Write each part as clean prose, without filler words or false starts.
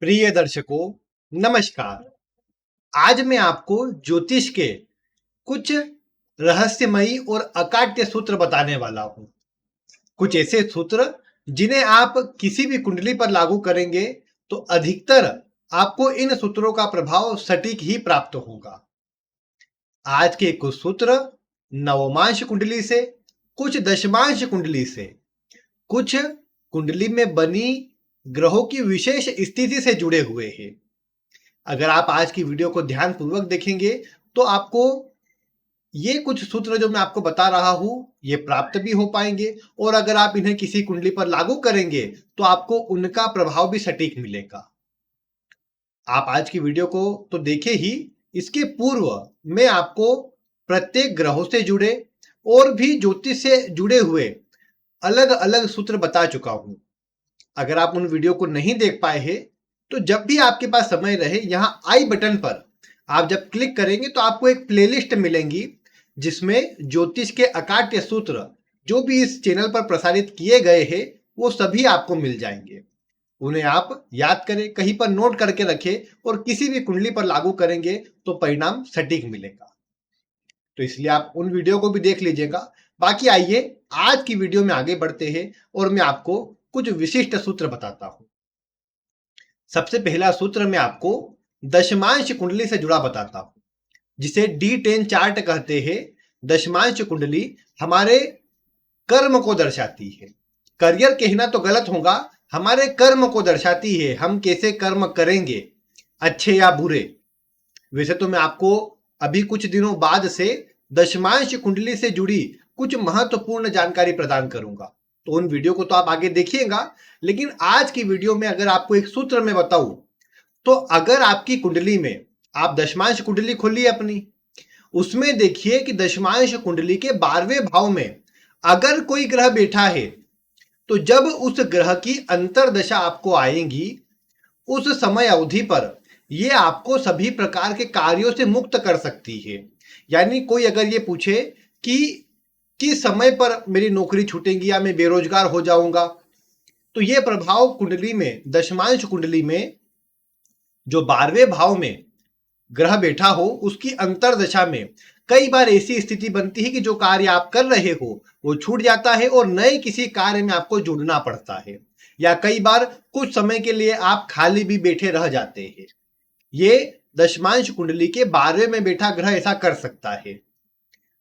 प्रिय दर्शकों, नमस्कार। आज मैं आपको ज्योतिष के कुछ रहस्यमयी और अकाट्य सूत्र बताने वाला हूं। कुछ ऐसे सूत्र जिन्हें आप किसी भी कुंडली पर लागू करेंगे तो अधिकतर आपको इन सूत्रों का प्रभाव सटीक ही प्राप्त होगा। आज के कुछ सूत्र नवमांश कुंडली से, कुछ दशमांश कुंडली से, कुछ कुंडली में बनी ग्रहों की विशेष स्थिति से जुड़े हुए हैं। अगर आप आज की वीडियो को ध्यानपूर्वक देखेंगे तो आपको ये कुछ सूत्र जो मैं आपको बता रहा हूं ये प्राप्त भी हो पाएंगे, और अगर आप इन्हें किसी कुंडली पर लागू करेंगे तो आपको उनका प्रभाव भी सटीक मिलेगा। आप आज की वीडियो को तो देखे ही, इसके पूर्व मैं आपको प्रत्येक ग्रहों से जुड़े और भी ज्योतिष से जुड़े हुए अलग अलग सूत्र बता चुका हूं। अगर आप उन वीडियो को नहीं देख पाए हैं तो जब भी आपके पास समय रहे, यहां आई बटन पर आप जब क्लिक करेंगे तो आपको एक प्लेलिस्ट मिलेंगी जिसमें ज्योतिष के अकाट्य सूत्र जो भी इस चैनल पर प्रसारित किए गए हैं वो सभी आपको मिल जाएंगे। उन्हें आप याद करें, कहीं पर नोट करके रखें और किसी भी कुंडली पर लागू करेंगे तो परिणाम सटीक मिलेगा। तो इसलिए आप उन वीडियो को भी देख लीजिएगा। बाकी आइए आज की वीडियो में आगे बढ़ते हैं और मैं आपको कुछ विशिष्ट सूत्र बताता हूं। सबसे पहला सूत्र मैं आपको दशमांश कुंडली से जुड़ा बताता हूं, जिसे D10 चार्ट कहते हैं। दशमांश कुंडली हमारे कर्म को दर्शाती है। करियर कहना तो गलत होगा, हमारे कर्म को दर्शाती है। हम कैसे कर्म करेंगे, अच्छे या बुरे। वैसे तो मैं आपको अभी कुछ दिनों बाद से दशमांश कुंडली से जुड़ी कुछ महत्वपूर्ण जानकारी प्रदान करूंगा, तो उन वीडियो को तो आप आगे देखिएगा। लेकिन आज की वीडियो में अगर आपको एक सूत्र में बताऊं तो अगर आपकी कुंडली में, आप दशमांश कुंडली खोलिए अपनी, उसमें देखिए कि दशमांश कुंडली के 12वें भाव में अगर कोई ग्रह बैठा है तो जब उस ग्रह की अंतर्दशा आपको आएगी उस समय अवधि पर यह आपको सभी प्रकार के कार्यों से मुक्त कर सकती है। यानी कोई अगर ये पूछे कि किस समय पर मेरी नौकरी छूटेगी या मैं बेरोजगार हो जाऊंगा, तो यह प्रभाव कुंडली में, दशमांश कुंडली में जो 12वें भाव में ग्रह बैठा हो उसकी अंतर्दशा में कई बार ऐसी स्थिति बनती है कि जो कार्य आप कर रहे हो वो छूट जाता है और नए किसी कार्य में आपको जुड़ना पड़ता है, या कई बार कुछ समय के लिए आप खाली भी बैठे रह जाते हैं। ये दशमांश कुंडली के 12वें में बैठा ग्रह ऐसा कर सकता है।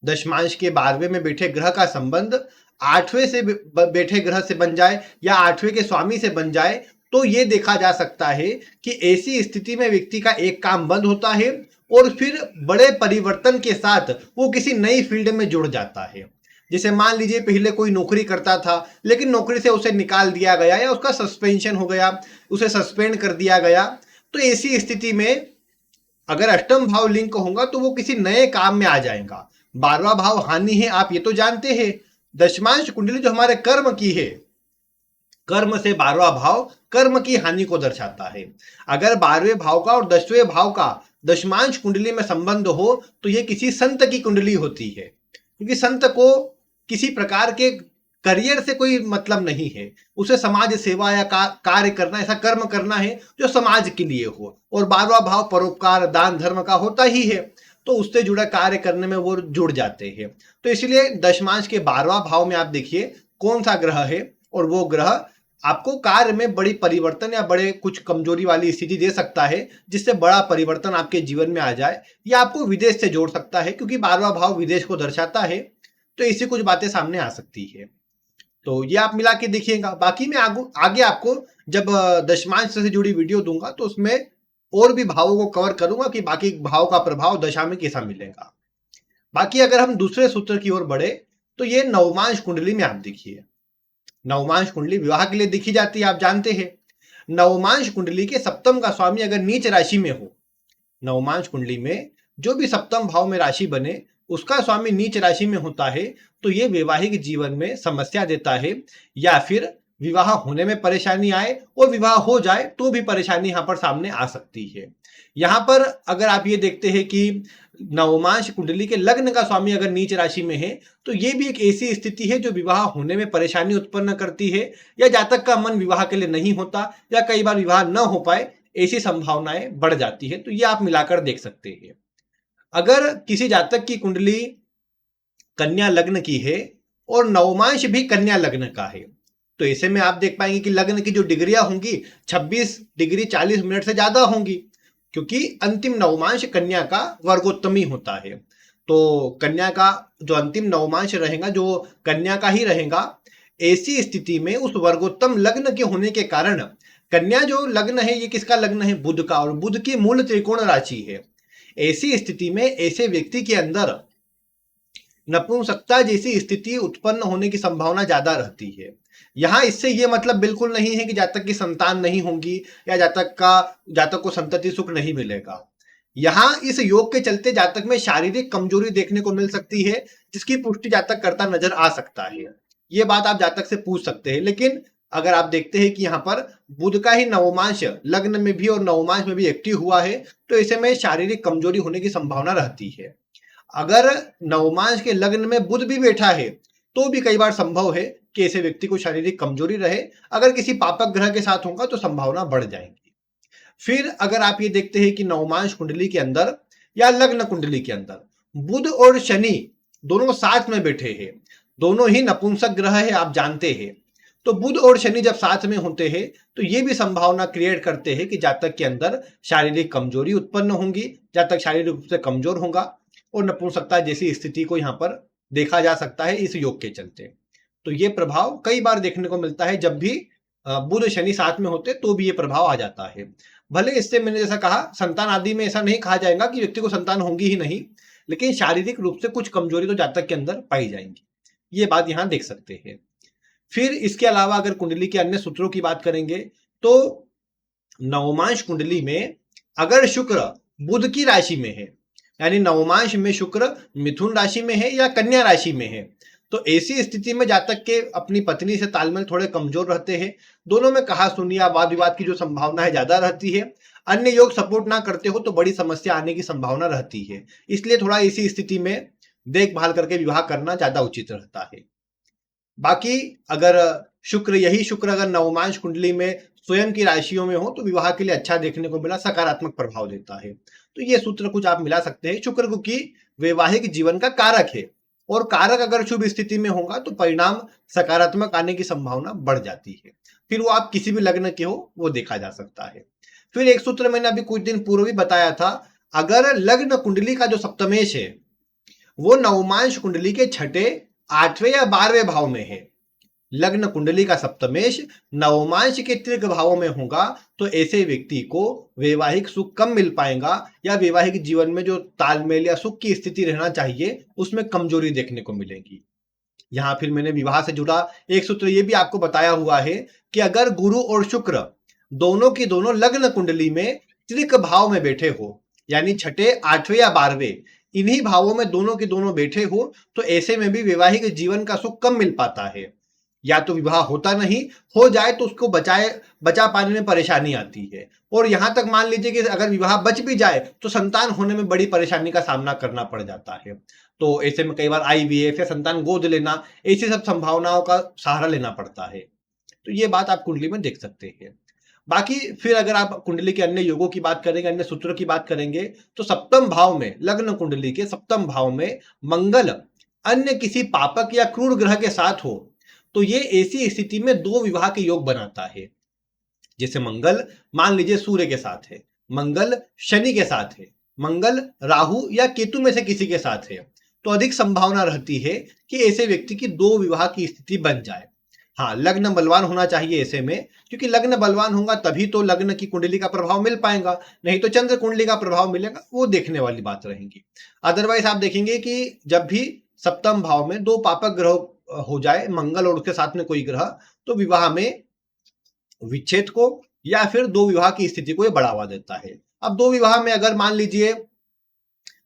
दशमांश के 12वें में बैठे ग्रह का संबंध 8वें से बैठे ग्रह से बन जाए या 8वें के स्वामी से बन जाए तो ये देखा जा सकता है कि ऐसी स्थिति में व्यक्ति का एक काम बंद होता है और फिर बड़े परिवर्तन के साथ वो किसी नई फील्ड में जुड़ जाता है। जैसे मान लीजिए पहले कोई नौकरी करता था लेकिन नौकरी से उसे निकाल दिया गया या उसका सस्पेंशन हो गया, उसे सस्पेंड कर दिया गया, तो ऐसी स्थिति में अगर अष्टम भाव लिंक होगा तो वो किसी नए काम में आ जाएगा। 12वां भाव हानि है, आप ये तो जानते हैं। दशमांश कुंडली जो हमारे कर्म की है, कर्म से 12वां भाव कर्म की हानि को दर्शाता है। अगर 12वें भाव का और 10वें भाव का दशमांश कुंडली में संबंध हो तो यह किसी संत की कुंडली होती है, क्योंकि संत को किसी प्रकार के करियर से कोई मतलब नहीं है। उसे समाज सेवा या कार्य करना, ऐसा कर्म करना है जो समाज के लिए हो, और 12वां भाव परोपकार दान धर्म का होता ही है, तो उससे जुड़ा कार्य करने में वो जुड़ जाते हैं। तो इसलिए दशमांश के 12वां भाव में आप देखिए कौन सा ग्रह है, और वो ग्रह आपको कार्य में बड़ी परिवर्तन या बड़े कुछ कमजोरी वाली स्थिति दे सकता है, जिससे बड़ा परिवर्तन आपके जीवन में आ जाए, या आपको विदेश से जोड़ सकता है, क्योंकि 12वां भाव विदेश को दर्शाता है। तो ऐसी कुछ बातें सामने आ सकती है। तो ये आप मिला के देखिएगा। बाकी मैं आगे आपको जब दशमांश से जुड़ी वीडियो दूंगा तो उसमें और भी भावों को कवर करूंगा कि बाकी भाव का प्रभाव दशा में कैसा मिलेगा। बाकी अगर हम दूसरे सूत्र की ओर बढ़े तो ये नवमांश कुंडली में आप देखिए। नवमांश कुंडली विवाह के लिए देखी जाती है, आप जानते हैं। नवमांश कुंडली के सप्तम का स्वामी अगर नीच राशि में हो, नवमांश कुंडली में जो भी सप्तम भाव में राशि बने उसका स्वामी नीच राशि में होता है तो ये वैवाहिक जीवन में समस्या देता है, या फिर विवाह होने में परेशानी आए और विवाह हो जाए तो भी परेशानी यहां पर सामने आ सकती है। यहां पर अगर आप ये देखते हैं कि नवमांश कुंडली के लग्न का स्वामी अगर नीच राशि में है तो ये भी एक ऐसी स्थिति है जो विवाह होने में परेशानी उत्पन्न करती है, या जातक का मन विवाह के लिए नहीं होता, या कई बार विवाह न हो पाए, ऐसी संभावनाएं बढ़ जाती है। तो ये आप मिलाकर देख सकते हैं। अगर किसी जातक की कुंडली कन्या लग्न की है और नवमांश भी कन्या लग्न का है, तो ऐसे में आप देख पाएंगे कि लग्न की जो डिग्रियां होंगी 26 डिग्री 40 मिनट से ज्यादा होंगी, क्योंकि अंतिम नवमांश कन्या का वर्गोत्तमी होता है। तो कन्या का जो अंतिम नवमांश रहेगा जो कन्या का ही रहेगा। ऐसी स्थिति में उस वर्गोत्तम लग्न के होने के कारण कन्या जो लग्न है ये किसका लग्न है? बुध का, और बुध की मूल त्रिकोण राशि है। ऐसी स्थिति में ऐसे व्यक्ति के अंदर नपुंसकता जैसी स्थिति उत्पन्न होने की संभावना ज्यादा रहती है। यहां इससे यह मतलब बिल्कुल नहीं है कि जातक की संतान नहीं होगी या जातक को संतति सुख नहीं मिलेगा। यहां इस योग के चलते जातक में शारीरिक कमजोरी देखने को मिल सकती है, जिसकी पुष्टि जातक करता नजर आ सकता है। ये बात आप जातक से पूछ सकते हैं। लेकिन अगर आप देखते हैं कि यहाँ पर बुध का ही नवमांश लग्न में भी और नवमांश में भी एक्टिव हुआ है, तो ऐसे में शारीरिक कमजोरी होने की संभावना रहती है। अगर नवमांश के लग्न में बुध भी बैठा है तो भी कई बार संभव है कि ऐसे व्यक्ति को शारीरिक कमजोरी रहे। अगर किसी पापक ग्रह के साथ होगा तो संभावना बढ़ जाएगी। फिर अगर आप ये देखते हैं कि नवमांश कुंडली के अंदर या लग्न कुंडली के अंदर बुध और शनि दोनों साथ में बैठे हैं, दोनों ही नपुंसक ग्रह है आप जानते हैं। तो बुध और शनि जब साथ में होते हैं तो ये भी संभावना क्रिएट करते हैं कि जातक के अंदर शारीरिक कमजोरी उत्पन्न होगी, जातक शारीरिक रूप से कमजोर होगा और नपुंसकता जैसी स्थिति को यहाँ पर देखा जा सकता है इस योग के चलते। तो ये प्रभाव कई बार देखने को मिलता है, जब भी बुध शनि साथ में होते तो भी ये प्रभाव आ जाता है। भले इससे मैंने जैसा कहा संतान आदि में ऐसा नहीं कहा जाएगा कि व्यक्ति को संतान होगी ही नहीं, लेकिन शारीरिक रूप से कुछ कमजोरी तो जातक के अंदर पाई जाएंगी। ये बात यहाँ देख सकते हैं। फिर इसके अलावा अगर कुंडली के अन्य सूत्रों की बात करेंगे तो नवमांश कुंडली में अगर शुक्र बुध की राशि में है, यानी नवमांश में शुक्र मिथुन राशि में है या कन्या राशि में है, तो ऐसी स्थिति में जातक के अपनी पत्नी से तालमेल थोड़े कमजोर रहते हैं। दोनों में कहा सुनी या वाद विवाद की जो संभावना है ज्यादा रहती है। अन्य योग सपोर्ट ना करते हो तो बड़ी समस्या आने की संभावना रहती है। इसलिए थोड़ा इसी स्थिति में देखभाल करके विवाह करना ज्यादा उचित रहता है। बाकी अगर यही शुक्र अगर नवमांश कुंडली में स्वयं की राशियों में हो तो विवाह के लिए अच्छा देखने को मिला, सकारात्मक प्रभाव देता है। तो ये सूत्र कुछ आप मिला सकते हैं। शुक्र क्योंकि वैवाहिक जीवन का कारक है और कारक अगर शुभ स्थिति में होगा तो परिणाम सकारात्मक आने की संभावना बढ़ जाती है। फिर वो आप किसी भी लग्न के हो वो देखा जा सकता है। फिर एक सूत्र मैंने अभी कुछ दिन पूर्व भी बताया था, अगर लग्न कुंडली का जो सप्तमेश है वो नवमांश कुंडली के छठे 8वें या 12वें भाव में है, लग्न कुंडली का सप्तमेश नवमांश के तृक भावों में होगा तो ऐसे व्यक्ति को वैवाहिक सुख कम मिल पाएगा या वैवाहिक जीवन में जो तालमेल या सुख की स्थिति रहना चाहिए उसमें कमजोरी देखने को मिलेगी। यहां फिर मैंने विवाह से जुड़ा एक सूत्र ये भी आपको बताया हुआ है कि अगर गुरु और शुक्र दोनों की दोनों लग्न कुंडली में तृक भाव में बैठे हो, यानी छठे 8वें या 12वें इन्हीं भावों में दोनों के दोनों बैठे हो, तो ऐसे में भी वैवाहिक जीवन का सुख कम मिल पाता है। या तो विवाह होता नहीं, हो जाए तो उसको बचा पाने में परेशानी आती है। और यहां तक मान लीजिए कि अगर विवाह बच भी जाए तो संतान होने में बड़ी परेशानी का सामना करना पड़ जाता है। तो ऐसे में कई बार IVF या संतान गोद लेना, ऐसी सब संभावनाओं का सहारा लेना पड़ता है। तो ये बात आप कुंडली में देख सकते हैं। बाकी फिर अगर आप कुंडली के अन्य योगों की बात करेंगे, अन्य सूत्रों की बात करेंगे, तो सप्तम भाव में, लग्न कुंडली के सप्तम भाव में मंगल अन्य किसी पापक या क्रूर ग्रह के साथ हो तो ये ऐसी स्थिति में दो विवाह के योग बनाता है। जैसे मंगल मान लीजिए सूर्य के साथ है, मंगल शनि के साथ है, मंगल राहु या केतु में से किसी के साथ है, तो अधिक संभावना रहती है कि ऐसे व्यक्ति की दो विवाह की स्थिति बन जाए। हाँ, लग्न बलवान होना चाहिए ऐसे में, क्योंकि लग्न बलवान होगा तभी तो लग्न की कुंडली का प्रभाव मिल पाएगा, नहीं तो चंद्र कुंडली का प्रभाव मिलेगा, वो देखने वाली बात रहेगी। अदरवाइज आप देखेंगे कि जब भी सप्तम भाव में दो पापक ग्रह हो जाए, मंगल और उसके साथ में कोई ग्रह, तो विवाह में विच्छेद को या फिर दो विवाह की स्थिति को ये बढ़ावा देता है। अब दो विवाह में अगर मान लीजिए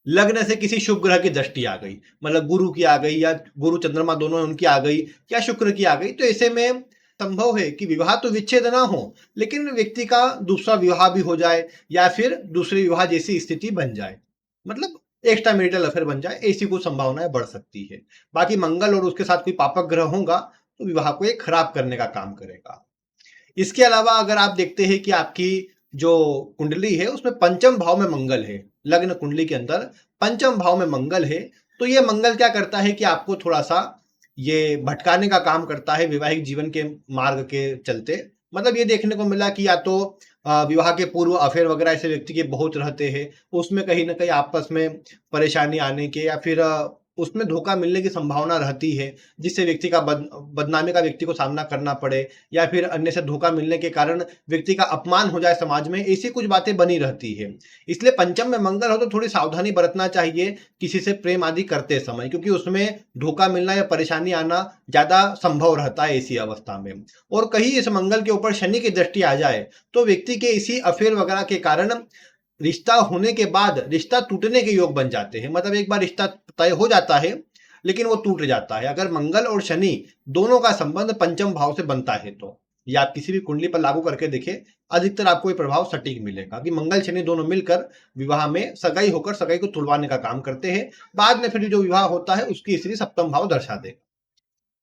लग्न से किसी शुभ ग्रह की दृष्टि आ गई, मतलब गुरु की आ गई या गुरु चंद्रमा दोनों उनकी आ गई या शुक्र की आ गई, तो ऐसे में संभव है कि विवाह तो विच्छेद ना हो लेकिन व्यक्ति का दूसरा विवाह भी हो जाए या फिर दूसरे विवाह जैसी स्थिति बन जाए, मतलब एक्स्ट्रा मैरिटल अफेयर बन जाए, ऐसी कुछ संभावनाएं बढ़ सकती है। बाकी मंगल और उसके साथ कोई पापक ग्रह होगा तो विवाह को एक खराब करने का काम करेगा। इसके अलावा अगर आप देखते हैं कि आपकी जो कुंडली है उसमें पंचम भाव में मंगल है, लग्न कुंडली के अंदर पंचम भाव में मंगल है, तो ये मंगल क्या करता है कि आपको थोड़ा सा ये भटकाने का काम करता है वैवाहिक जीवन के मार्ग के चलते। मतलब ये देखने को मिला कि या तो विवाह के पूर्व अफेयर वगैरह ऐसे व्यक्ति के बहुत रहते हैं, उसमें कहीं ना कहीं आपस में परेशानी आने के या फिर उसमें धोखा मिलने की संभावना रहती है, जिससे व्यक्ति का बदनामी का व्यक्ति को सामना करना पड़े, या फिर अन्य से धोखा मिलने के कारण व्यक्ति का अपमान हो जाए समाज में, ऐसी कुछ बातें बनी रहती है। इसलिए पंचम में मंगल हो तो थोड़ी सावधानी बरतना चाहिए किसी से प्रेम आदि करते समय, क्योंकि उसमें धोखा मिलना या परेशानी आना ज्यादा संभव रहता है ऐसी अवस्था में। और कहीं इस मंगल के ऊपर शनि की दृष्टि आ जाए तो व्यक्ति के इसी अफेयर वगैरह के कारण रिश्ता होने के बाद रिश्ता टूटने के योग बन जाते हैं। मतलब एक बार रिश्ता तय हो जाता है लेकिन वो टूट जाता है अगर मंगल और शनि दोनों का संबंध पंचम भाव से बनता है तो। या आप किसी भी कुंडली पर लागू करके देखें, अधिकतर आपको ये प्रभाव सटीक मिलेगा कि मंगल शनि दोनों मिलकर विवाह में सगाई होकर सगाई को तुड़वाने का काम करते हैं। बाद में फिर जो विवाह होता है उसकी स्थिति सप्तम भाव दर्शा देगा।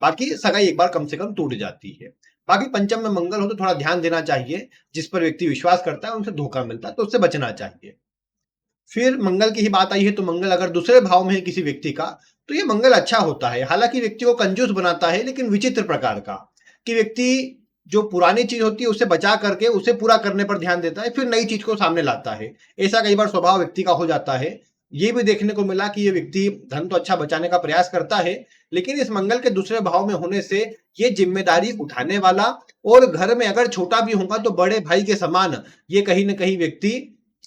बाकी सगाई एक बार कम से कम टूट जाती है। बाकी पंचम में मंगल हो तो थोड़ा ध्यान देना चाहिए, जिस पर व्यक्ति विश्वास करता है उनसे धोखा मिलता है तो उससे बचना चाहिए। फिर मंगल की ही बात आई है तो मंगल अगर दूसरे भाव में है किसी व्यक्ति का तो ये मंगल अच्छा होता है। हालांकि व्यक्ति को कंजूस बनाता है, लेकिन विचित्र प्रकार का, कि व्यक्ति जो पुरानी चीज होती है उसे बचा करके उसे पूरा करने पर ध्यान देता है, फिर नई चीज को सामने लाता है। ऐसा कई बार स्वभाव व्यक्ति का हो जाता है। ये भी देखने को मिला कि ये व्यक्ति धन तो अच्छा बचाने का प्रयास करता है, लेकिन इस मंगल के दूसरे भाव में होने से ये जिम्मेदारी उठाने वाला, और घर में अगर छोटा भी होगा तो बड़े भाई के समान ये कहीं ना कहीं व्यक्ति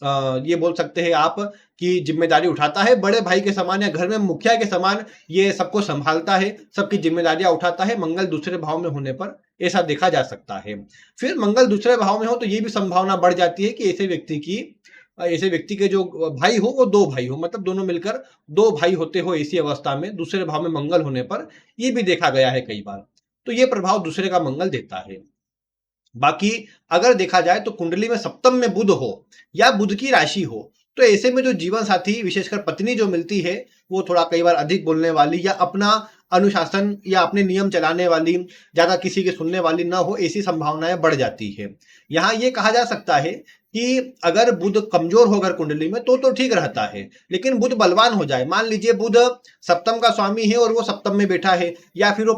ये बोल सकते हैं आप कि जिम्मेदारी उठाता है बड़े भाई के समान, या घर में मुखिया के समान ये सबको संभालता है, सबकी जिम्मेदारियां उठाता है। मंगल दूसरे भाव में होने पर ऐसा देखा जा सकता है। फिर मंगल दूसरे भाव में हो तो ये भी संभावना बढ़ जाती है कि ऐसे व्यक्ति के जो भाई हो वो दो भाई हो, मतलब दोनों मिलकर दो भाई होते हो ऐसी अवस्था में दूसरे भाव में मंगल होने पर, ये भी देखा गया है कई बार। तो ये प्रभाव दूसरे का मंगल देता है। बाकी अगर देखा जाए तो कुंडली में सप्तम में बुध हो या बुध की राशि हो तो ऐसे में जो जीवन साथी विशेषकर पत्नी जो मिलती है वो थोड़ा कई बार अधिक बोलने वाली या अपना अनुशासन या अपने नियम चलाने वाली, ज्यादा किसी के सुनने वाली ना हो, ऐसी संभावनाएं बढ़ जाती है। यहाँ ये कहा जा सकता है कि अगर बुध कमजोर हो अगर कुंडली में तो ठीक रहता है, लेकिन बुध बलवान हो जाए, मान लीजिए बुध सप्तम का स्वामी है और वो सप्तम में बैठा है, या फिर वो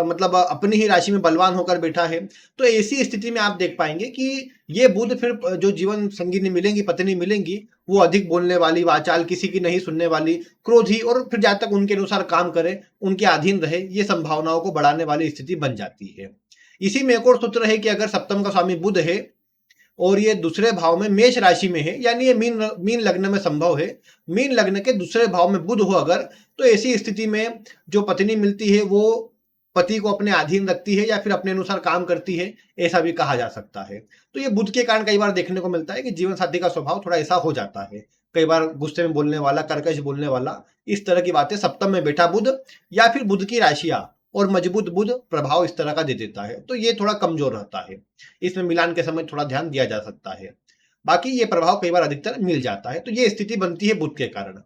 मतलब अपनी ही राशि में बलवान होकर बैठा है, तो ऐसी स्थिति में आप देख पाएंगे कि ये बुध फिर जो जीवन संगिनी मिलेंगी, पत्नी मिलेंगी, वो अधिक बोलने वाली, वाचाल, किसी की नहीं सुनने वाली, क्रोधी, और फिर जब तक उनके अनुसार काम करे, उनके अधीन रहे, ये संभावनाओं को बढ़ाने वाली स्थिति बन जाती है। इसी में एक और सूत्र है कि अगर सप्तम का स्वामी बुध है और ये दूसरे भाव में मेष राशि में है, यानी ये मीन लग्न में संभव है, मीन लग्न के दूसरे भाव में बुध हो अगर, तो ऐसी स्थिति में जो पत्नी मिलती है वो पति को अपने अधीन रखती है या फिर अपने अनुसार काम करती है, ऐसा भी कहा जा सकता है। तो ये बुध के कारण कई बार देखने को मिलता है कि जीवन साथी का स्वभाव थोड़ा ऐसा हो जाता है, कई बार गुस्से में बोलने वाला, कर्कश बोलने वाला, इस तरह की बातें सप्तम में बैठा बुध या फिर बुध की राशियां और मजबूत बुध प्रभाव इस तरह का दे देता है, तो ये थोड़ा कमजोर रहता है। इसमें मिलान के समय थोड़ा ध्यान दिया जा सकता है। बाकी ये प्रभाव कई बार अधिकतर मिल जाता है, तो ये स्थिति बनती है बुध के कारण।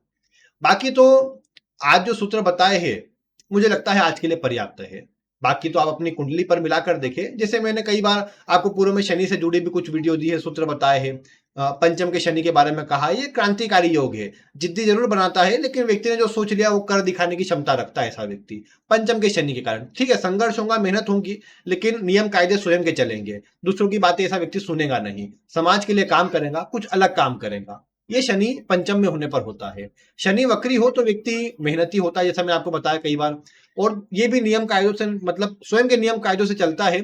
बाकी तो आज जो सूत्र बताए हैं मुझे लगता है आज के लिए पर्याप्त है। बाकी तो आप अपनी कुंडली पर मिलाकर देखें, जैसे मैंने कई बार आपको पूर्व में शनि से जुड़ी भी कुछ वीडियो दी है, सूत्र बताए हैं। पंचम के शनि के बारे में कहा, ये क्रांतिकारी योग है, जिद्दी जरूर बनाता है, लेकिन व्यक्ति ने जो सोच लिया वो कर दिखाने की क्षमता रखता है ऐसा व्यक्ति पंचम के शनि के कारण। ठीक है, संघर्ष होगा, मेहनत होगी, लेकिन नियम कायदे स्वयं के चलेंगे, दूसरों की बातें ऐसा व्यक्ति सुनेगा नहीं, समाज के लिए काम करेगा, कुछ अलग काम करेगा। ये शनि पंचम में होने पर होता है। शनि वक्री हो तो व्यक्ति मेहनती होता है, जैसा मैं आपको बताया कई बार, और ये भी नियम कायदों से, मतलब स्वयं के नियम कायदों से चलता है।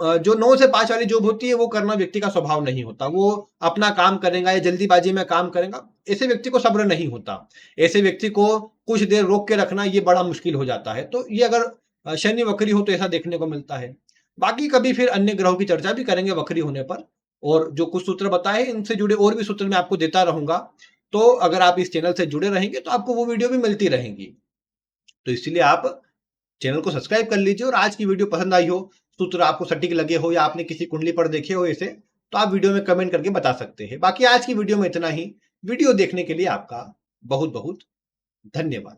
जो 9 से 5 वाली जॉब होती है वो करना व्यक्ति का स्वभाव नहीं होता, वो अपना काम करेगा या जल्दीबाजी में काम करेगा, ऐसे व्यक्ति को सब्र नहीं होता। ऐसे व्यक्ति को कुछ देर रोक के रखना ये बड़ा मुश्किल हो जाता है। तो ये अगर शनि वक्री हो तो ऐसा देखने को मिलता है। बाकी कभी फिर अन्य ग्रहों की चर्चा भी करेंगे वक्री होने पर, और जो कुछ सूत्र बताए इनसे जुड़े और भी सूत्र मैं आपको देता रहूंगा। तो अगर आप इस चैनल से जुड़े रहेंगे तो आपको वो वीडियो भी मिलती रहेंगी। तो इसलिए आप चैनल को सब्सक्राइब कर लीजिए, और आज की वीडियो पसंद आई हो, सूत्र आपको सटीक लगे हो, या आपने किसी कुंडली पर देखे हो ऐसे, तो आप वीडियो में कमेंट करके बता सकते हैं। बाकी आज की वीडियो में इतना ही। वीडियो देखने के लिए आपका बहुत बहुत धन्यवाद।